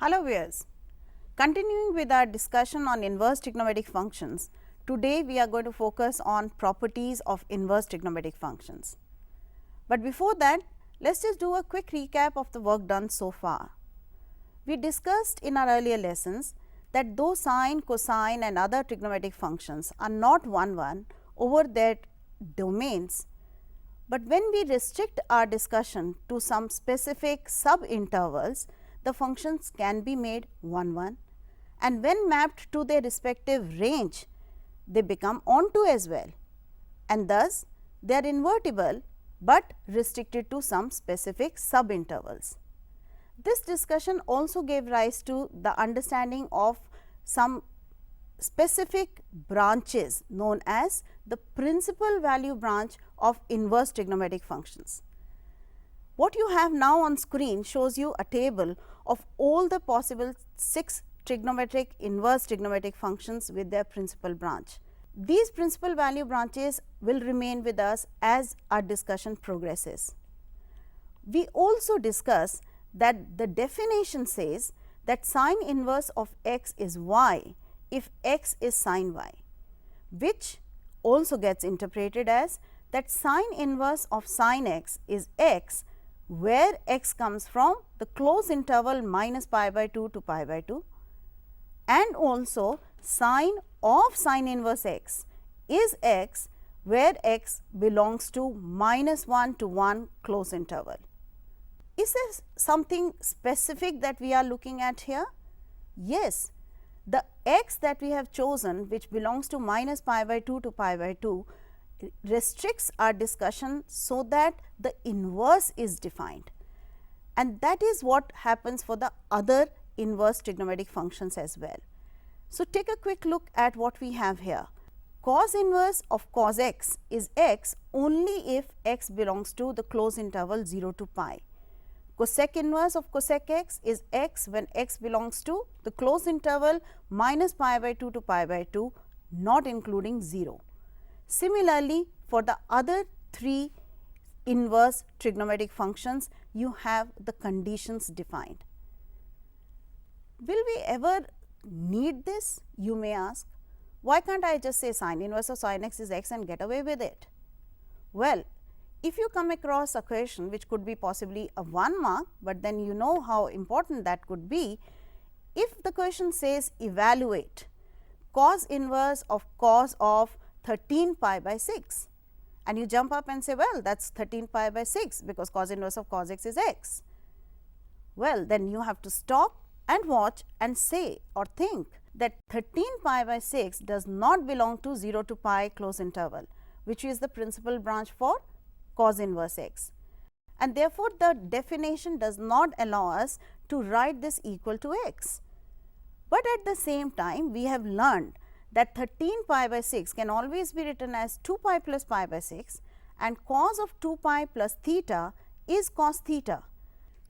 Hello viewers, continuing with our discussion on inverse trigonometric functions, today we are going to focus on properties of inverse trigonometric functions. But before that, let us just do a quick recap of the work done so far. We discussed in our earlier lessons that though sine, cosine and other trigonometric functions are not 1 over their domains, but when we restrict our discussion to some specific sub-intervals, the functions can be made 1 and when mapped to their respective range, they become onto as well, and thus they are invertible, but restricted to some specific sub-intervals. This discussion also gave rise to the understanding of some specific branches known as the principal value branch of inverse trigonometric functions. What you have now on screen shows you a table of all the possible 6 inverse trigonometric functions with their principal branch. These principal value branches will remain with us as our discussion progresses. We also discuss that the definition says that sine inverse of x is y if x is sine y, which also gets interpreted as that sine inverse of sine x is x where x comes from the closed interval minus pi by 2 to pi by 2, and also sine of sine inverse x is x where x belongs to minus 1 to 1 closed interval. Is there something specific that we are looking at here? Yes, the x that we have chosen, which belongs to minus pi by 2 to pi by 2, restricts our discussion so that the inverse is defined, and that is what happens for the other inverse trigonometric functions as well. So, take a quick look at what we have here. Cos inverse of cos x is x only if x belongs to the closed interval 0 to pi. Cosec inverse of cosec x is x when x belongs to the closed interval minus pi by 2 to pi by 2, not including 0. Similarly, for the other 3 inverse trigonometric functions, you have the conditions defined. Will we ever need this? You may ask. Why can't I just say sine inverse of sine x is x and get away with it? Well, if you come across a question which could be possibly a 1 mark, but then you know how important that could be. If the question says evaluate cos inverse of cos of 13 pi by 6, and you jump up and say, well, that is 13 pi by 6 because cos inverse of cos x is x. Well, then you have to stop and watch and say or think that 13 pi by 6 does not belong to 0 to pi closed interval, which is the principal branch for cos inverse x, and therefore, the definition does not allow us to write this equal to x. But at the same time, we have learned that 13 pi by 6 can always be written as 2 pi plus pi by 6, and cos of 2 pi plus theta is cos theta.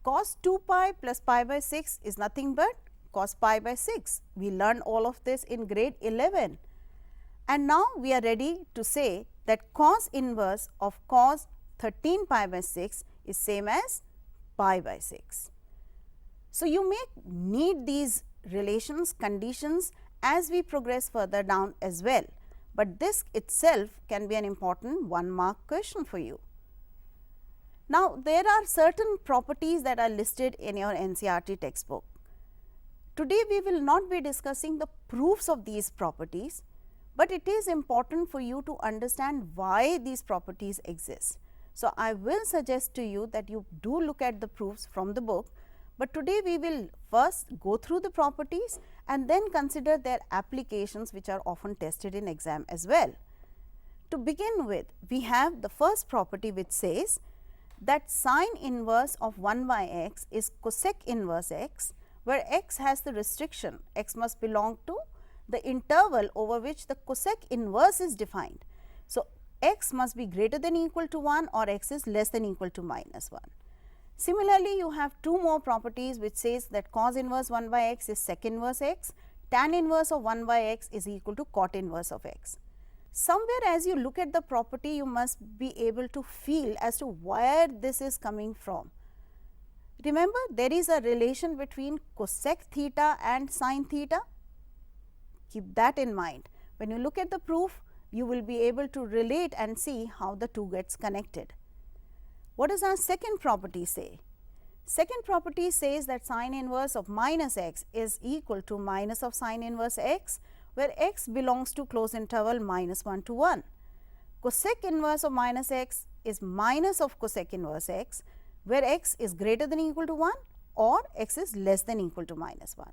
Cos 2 pi plus pi by 6 is nothing but cos pi by 6. We learned all of this in grade 11, and now we are ready to say that cos inverse of cos 13 pi by 6 is same as pi by 6. So, you may need these relations, conditions as we progress further down as well, but this itself can be an important 1 mark question for you. Now, there are certain properties that are listed in your NCERT textbook. Today, we will not be discussing the proofs of these properties, but it is important for you to understand why these properties exist. So, I will suggest to you that you do look at the proofs from the book, but today we will first go through the properties and then consider their applications, which are often tested in exam as well. To begin with, we have the first property which says that sine inverse of 1 by x is cosec inverse x, where x has the restriction x must belong to the interval over which the cosec inverse is defined. So, x must be greater than equal to 1 or x is less than equal to minus 1. Similarly, you have 2 more properties which says that cos inverse 1 by x is sec inverse x, tan inverse of 1 by x is equal to cot inverse of x. Somewhere as you look at the property, you must be able to feel as to where this is coming from. Remember, there is a relation between cosec theta and sin theta. Keep that in mind. When you look at the proof, you will be able to relate and see how the two gets connected. What does our second property say? Second property says that sin inverse of minus x is equal to minus of sin inverse x, where x belongs to closed interval minus 1 to 1. Cosec inverse of minus x is minus of cosec inverse x, where x is greater than or equal to 1 or x is less than or equal to minus 1.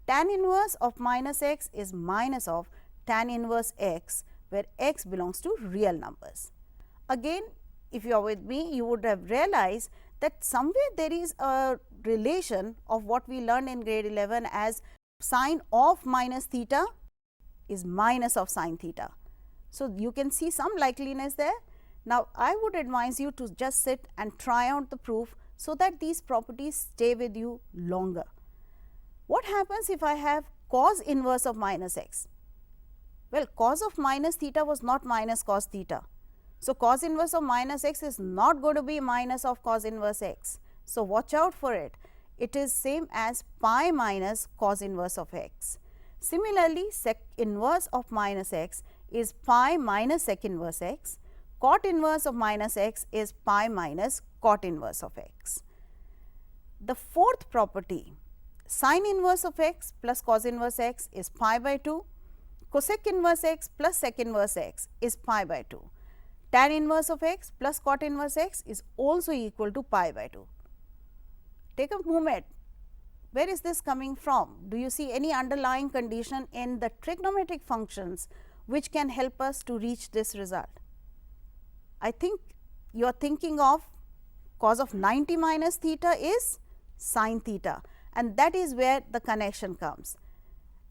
Tan inverse of minus x is minus of tan inverse x, where x belongs to real numbers. Again, if you are with me, you would have realized that somewhere there is a relation of what we learned in grade 11 as sine of minus theta is minus of sine theta. So, you can see some likeliness there. Now, I would advise you to just sit and try out the proof so that these properties stay with you longer. What happens if I have cos inverse of minus x? Well, cos of minus theta was not minus cos theta. So, cos inverse of minus x is not going to be minus of cos inverse x. So, watch out for it. It is same as pi minus cos inverse of x. Similarly, sec inverse of minus x is pi minus sec inverse x. Cot inverse of minus x is pi minus cot inverse of x. The fourth property, sin inverse of x plus cos inverse x is pi by 2. Cosec inverse x plus sec inverse x is pi by 2. Tan inverse of x plus cot inverse x is also equal to pi by 2. Take a moment. Where is this coming from? Do you see any underlying condition in the trigonometric functions which can help us to reach this result? I think you are thinking of cos of 90 minus theta is sin theta, and that is where the connection comes.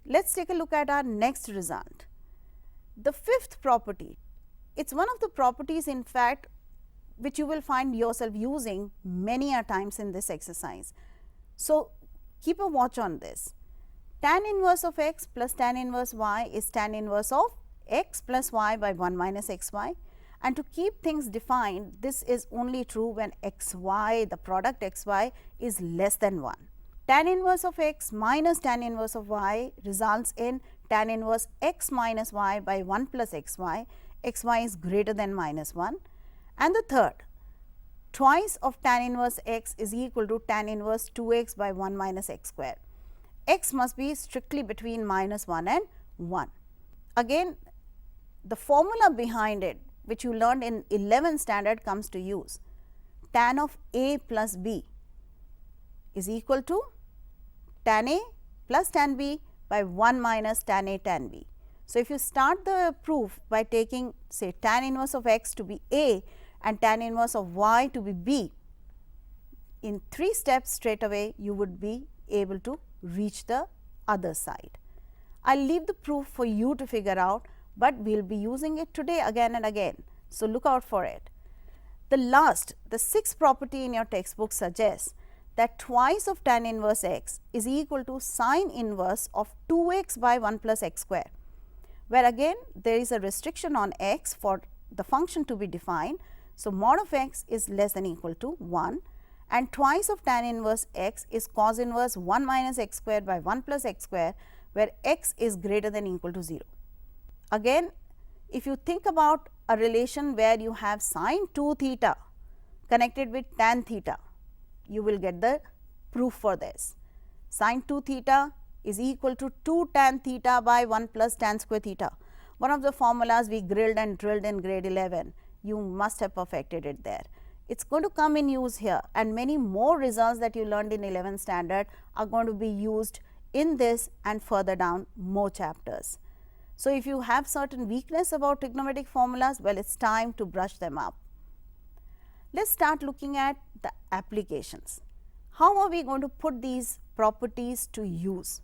Let us take a look at our next result. The fifth property, it is one of the properties in fact which you will find yourself using many a times in this exercise. So, keep a watch on this. Tan inverse of x plus tan inverse y is tan inverse of x plus y by 1 minus x y, and to keep things defined, this is only true when x y, the product x y is less than 1. Tan inverse of x minus tan inverse of y results in tan inverse x minus y by 1 plus x y is greater than minus 1. And the third, twice of tan inverse x is equal to tan inverse 2x by 1 minus x square. X must be strictly between minus 1 and 1. Again, the formula behind it, which you learned in 11th standard, comes to use. Tan of a plus b is equal to tan a plus tan b by 1 minus tan a tan b. So, if you start the proof by taking say tan inverse of x to be a and tan inverse of y to be b, in 3 steps straight away you would be able to reach the other side. I will leave the proof for you to figure out, but we will be using it today again and again. So, look out for it. The sixth property in your textbook suggests that twice of tan inverse x is equal to sin inverse of 2x by 1 plus x square, where again there is a restriction on x for the function to be defined. So, mod of x is less than or equal to 1, and twice of tan inverse x is cos inverse 1 minus x square by 1 plus x square, where x is greater than or equal to 0. Again, if you think about a relation where you have sin 2 theta connected with tan theta, you will get the proof for this. Sin 2 theta is equal to 2 tan theta by 1 plus tan square theta. One of the formulas we grilled and drilled in grade 11, you must have perfected it there. It is going to come in use here, and many more results that you learned in 11th standard are going to be used in this and further down more chapters. So, if you have certain weakness about trigonometric formulas, well, it is time to brush them up. Let us start looking at the applications. How are we going to put these properties to use?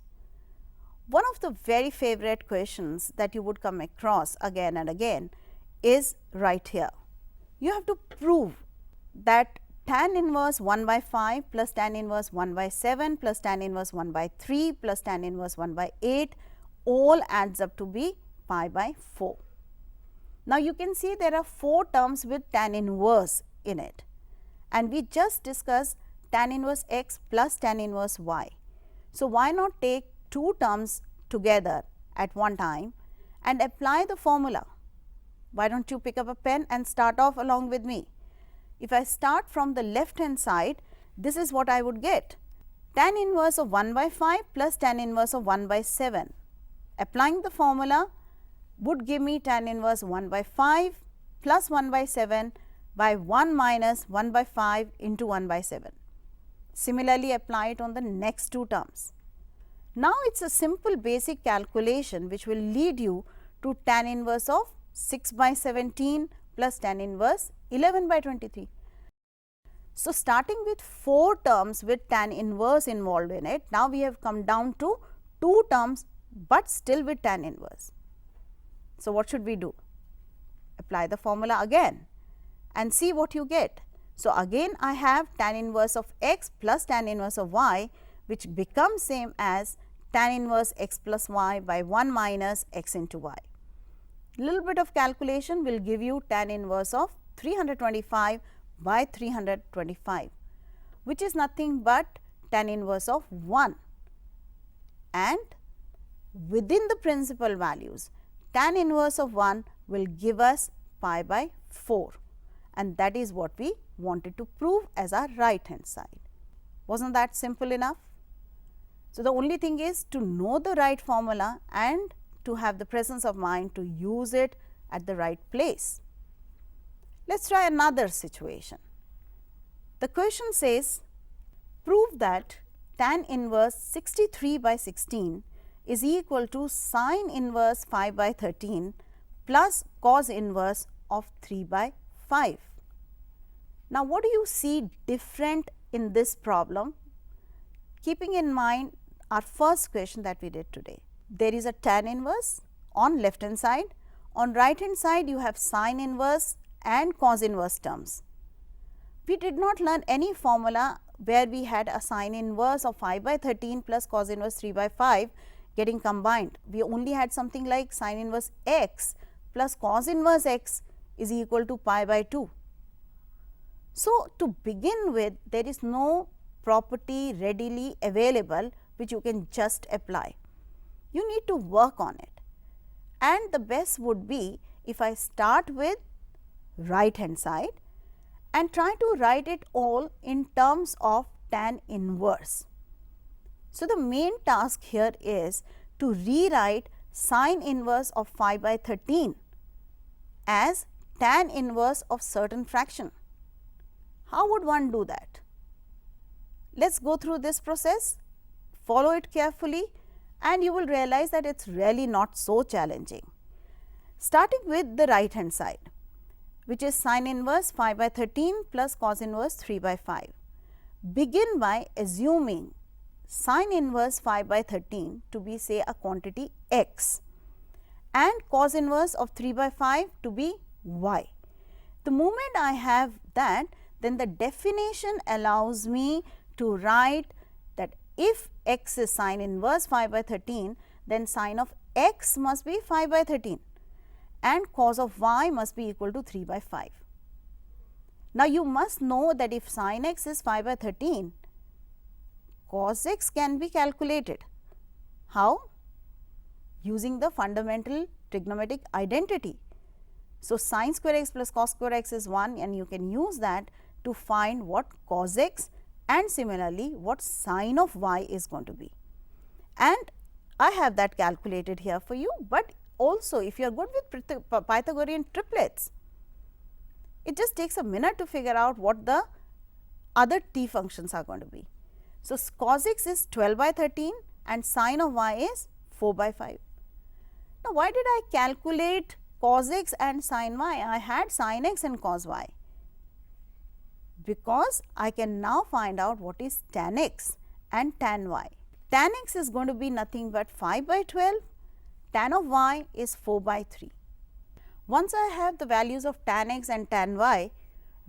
One of the very favorite questions that you would come across again and again is right here. You have to prove that tan inverse 1 by 5 plus tan inverse 1 by 7 plus tan inverse 1 by 3 plus tan inverse 1 by 8 all adds up to be pi by 4. Now, you can see there are 4 terms with tan inverse in it, and we just discussed tan inverse x plus tan inverse y. So, why not take two terms together at one time and apply the formula? Why don't you pick up a pen and start off along with me? If I start from the left hand side, this is what I would get. Tan inverse of 1 by 5 plus tan inverse of 1 by 7. Applying the formula would give me tan inverse 1 by 5 plus 1 by 7 by 1 minus 1 by 5 into 1 by 7. Similarly, apply it on the next two terms. Now, it is a simple basic calculation which will lead you to tan inverse of 6 by 17 plus tan inverse 11 by 23. So, starting with 4 terms with tan inverse involved in it, now we have come down to 2 terms, but still with tan inverse. So, what should we do? Apply the formula again and see what you get. So, again I have tan inverse of x plus tan inverse of y, which becomes same as tan inverse x plus y by 1 minus x into y. Little bit of calculation will give you tan inverse of 325 by 325, which is nothing but tan inverse of 1, and within the principal values tan inverse of 1 will give us pi by 4, and that is what we wanted to prove as our right hand side. Wasn't that simple enough? So, the only thing is to know the right formula and to have the presence of mind to use it at the right place. Let us try another situation. The question says, prove that tan inverse 63 by 16 is equal to sin inverse 5 by 13 plus cos inverse of 3 by 5. Now, what do you see different in this problem, keeping in mind our first question that we did today? There is a tan inverse on left hand side, on right hand side you have sin inverse and cos inverse terms. We did not learn any formula where we had a sin inverse of 5 by 13 plus cos inverse 3 by 5 getting combined. We only had something like sin inverse x plus cos inverse x is equal to pi by 2. So, to begin with, there is no property readily available which you can just apply. You need to work on it, and the best would be if I start with right hand side and try to write it all in terms of tan inverse. So, the main task here is to rewrite sin inverse of 5 by 13 as tan inverse of certain fraction. How would one do that? Let us go through this process, follow it carefully, and you will realize that it is really not so challenging. Starting with the right hand side, which is sin inverse 5 by 13 plus cos inverse 3 by 5. Begin by assuming sin inverse 5 by 13 to be, say, a quantity x and cos inverse of 3 by 5 to be y. The moment I have that, then the definition allows me to write that if x is sin inverse 5 by 13, then sin of x must be 5 by 13 and cos of y must be equal to 3 by 5. Now, you must know that if sin x is 5 by 13, cos x can be calculated. How? Using the fundamental trigonometric identity. So, sin square x plus cos square x is 1, and you can use that to find what cos x and similarly what sin of y is going to be. And I have that calculated here for you, but also if you are good with Pythagorean triplets, it just takes a minute to figure out what the other t functions are going to be. So, cos x is 12 by 13 and sin of y is 4 by 5. Now, why did I calculate cos x and sin y? I had sin x and cos y, because I can now find out what is tan x and tan y. Tan x is going to be nothing but 5 by 12, tan of y is 4 by 3. Once I have the values of tan x and tan y,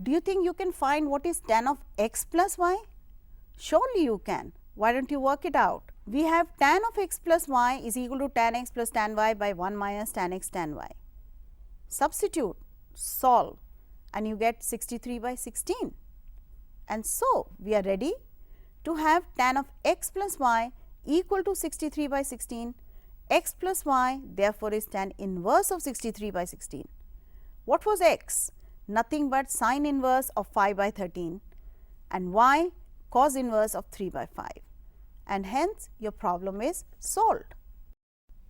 do you think you can find what is tan of x plus y? Surely you can. Why don't you work it out? We have tan of x plus y is equal to tan x plus tan y by 1 minus tan x tan y. Substitute, solve, and you get 63 by 16. And so, we are ready to have tan of x plus y equal to 63 by 16. X plus y therefore, is tan inverse of 63 by 16. What was x? Nothing but sine inverse of 5 by 13 and y cos inverse of 3 by 5, and hence your problem is solved.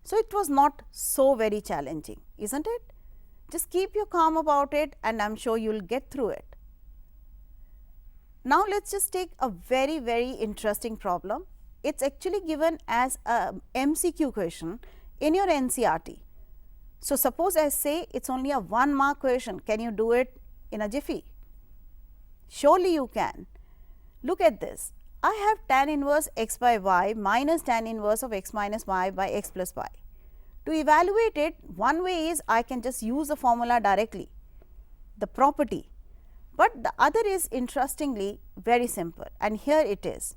So, it was not so very challenging, isn't it? Just keep your calm about it and I am sure you will get through it. Now, let us just take a very, very interesting problem. It is actually given as a MCQ question in your NCERT. So, suppose I say it is only a 1 mark question, can you do it in a jiffy? Surely you can. Look at this, I have tan inverse x by y minus tan inverse of x minus y by x plus y. To evaluate it, one way is I can just use the formula directly, the property, but the other is interestingly very simple, and here it is.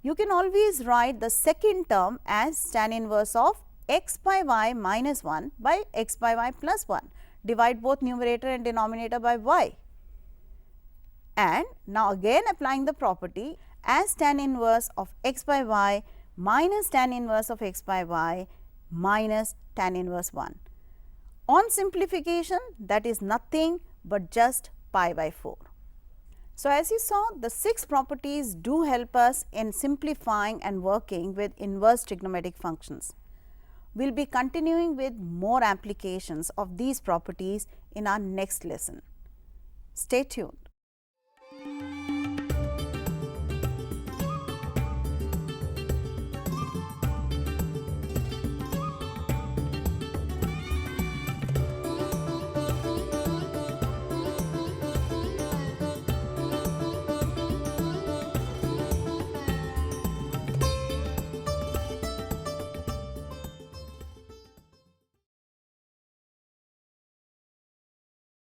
You can always write the second term as tan inverse of x by y minus 1 by x by y plus 1, divide both numerator and denominator by y. And now again applying the property as tan inverse of x by y minus tan inverse of x by y minus tan inverse 1. On simplification, that is nothing but just pi by 4. So, as you saw, the 6 properties do help us in simplifying and working with inverse trigonometric functions. We will be continuing with more applications of these properties in our next lesson. Stay tuned.